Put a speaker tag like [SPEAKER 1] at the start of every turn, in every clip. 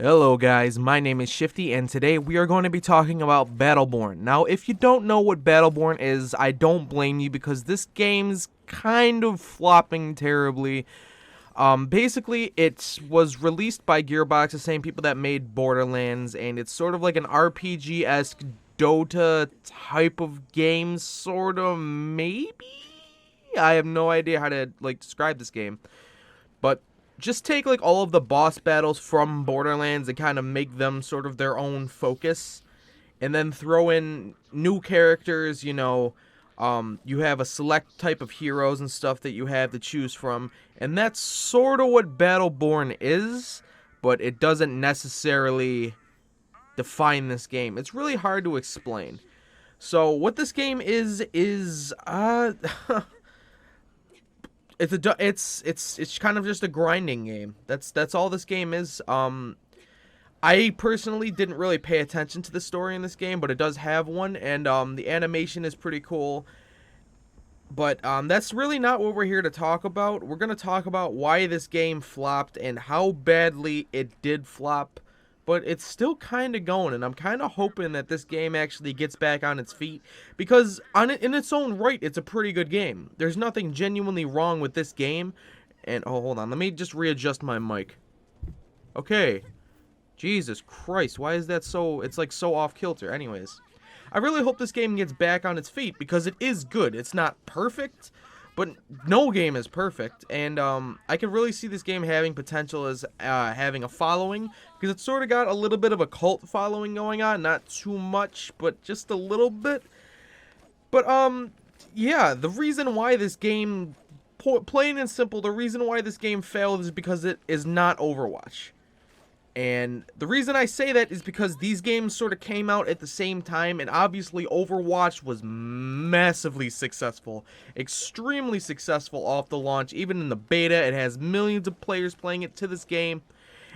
[SPEAKER 1] Hello guys, my name is Shifty and today we are going to be talking about Battleborn. Now if you don't know what Battleborn is, I don't blame you because this game's kind of flopping terribly. Basically it was released by Gearbox, the same people that made Borderlands, and it's sort of like an RPG-esque Dota type of game, sorta, maybe? I have no idea how to describe this game. But just take all of the boss battles from Borderlands and kind of make them sort of their own focus, and then throw in new characters. You have a select type of heroes and stuff that you have to choose from, and that's sort of what Battleborn is, but it doesn't necessarily define this game. It's really hard to explain. So what this game is it's kind of just a grinding game. That's all this game is. I personally didn't really pay attention to the story in this game, but it does have one, and the animation is pretty cool. But that's really not what we're here to talk about. We're gonna talk about why this game flopped and how badly it did flop. But it's still kind of going, and I'm kind of hoping that this game actually gets back on its feet, because in its own right, it's a pretty good game. There's nothing genuinely wrong with this game. And, oh, hold on, let me just readjust my mic. Okay. Jesus Christ, why is that it's so off kilter? Anyways, I really hope this game gets back on its feet, because it is good. It's not perfect, but no game is perfect, and I can really see this game having potential as having a following, because it's sort of got a little bit of a cult following going on. Not too much, but just a little bit. But yeah, the reason why this game, plain and simple, the reason why this game failed is because it is not Overwatch. And the reason I say that is because these games sort of came out at the same time, and obviously Overwatch was massively successful, extremely successful off the launch. Even in the beta, it has millions of players playing it to this game,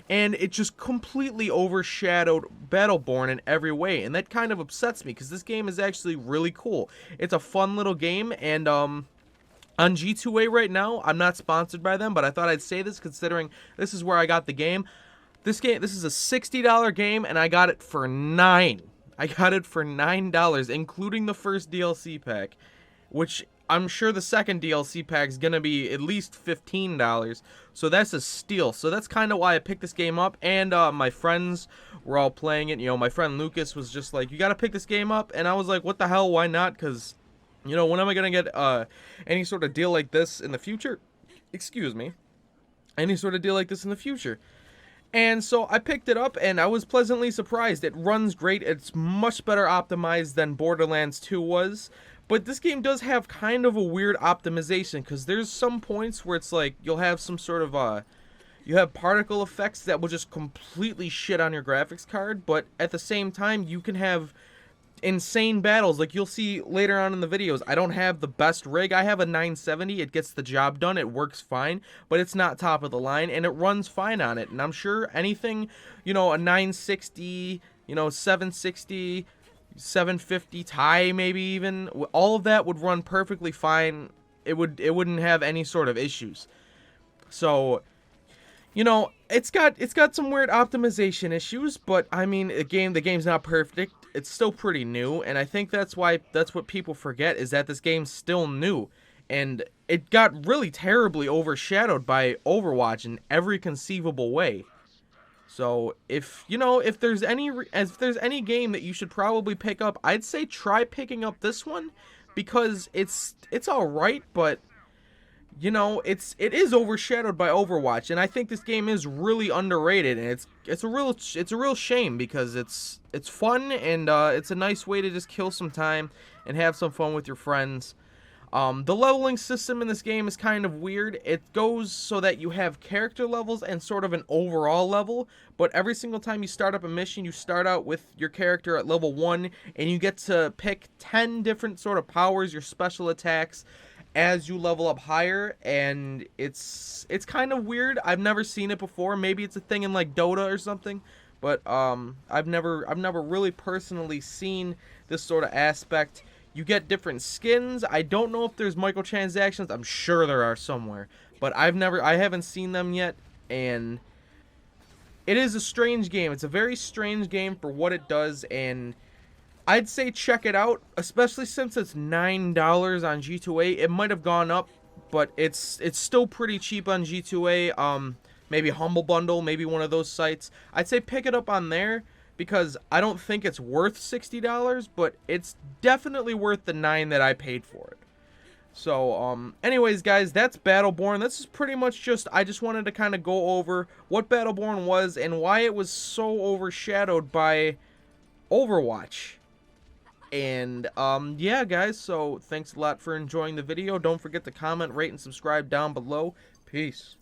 [SPEAKER 1] and it just completely overshadowed Battleborn in every way, and that kind of upsets me, because this game is actually really cool. It's a fun little game, and on G2A right now, I'm not sponsored by them, but I thought I'd say this considering this is where I got the game. This is a $60 game, and I got it for $9. I got it for $9, including the first DLC pack, which I'm sure the second DLC pack is gonna be at least $15. So that's a steal. So that's kind of why I picked this game up, and my friends were all playing it. My friend Lucas was just like, "You gotta pick this game up," and I was like, "What the hell? Why not?" Because, when am I gonna get any sort of deal like this in the future? Excuse me. Any sort of deal like this in the future. And so I picked it up, and I was pleasantly surprised. It runs great. It's much better optimized than Borderlands 2 was. But this game does have kind of a weird optimization, because there's some points where it's like you'll have some sort of you have particle effects that will just completely shit on your graphics card, but at the same time you can have insane battles. Like you'll see later on in the videos, I don't have the best rig. I have a 970. It gets the job done. It works fine, but it's not top of the line, and it runs fine on it. And I'm sure anything, a 960, 760, 750 Ti, maybe even, all of that would run perfectly fine. It wouldn't have any sort of issues. So, it's got some weird optimization issues, but I mean, the game's not perfect. It's still pretty new, and I think that's what people forget, is that this game's still new, and it got really terribly overshadowed by Overwatch in every conceivable way. So if there's any game that you should probably pick up, I'd say try picking up this one, because it's all right, but it is overshadowed by Overwatch, and I think this game is really underrated, and it's a real shame, because it's fun, and it's a nice way to just kill some time and have some fun with your friends. The leveling system in this game is kind of weird. It goes so that you have character levels and sort of an overall level, but every single time you start up a mission, you start out with your character at level 1, and you get to pick 10 different sort of powers, your special attacks, as you level up higher, and it's kind of weird. I've never seen it before. Maybe it's a thing in like Dota or something, but I've never really personally seen this sort of aspect. You get different skins. I don't know if there's microtransactions. I'm sure there are somewhere, but I haven't seen them yet, and it is a strange game. It's a very strange game for what it does, and I'd say check it out, especially since it's $9 on G2A. It might have gone up, but it's still pretty cheap on G2A. Maybe Humble Bundle, maybe one of those sites. I'd say pick it up on there because I don't think it's worth $60, but it's definitely worth the $9 that I paid for it. So, anyways, guys, that's Battleborn. This is pretty much just, I just wanted to kind of go over what Battleborn was and why it was so overshadowed by Overwatch. And, yeah, guys, so thanks a lot for enjoying the video. Don't forget to comment, rate, and subscribe down below. Peace.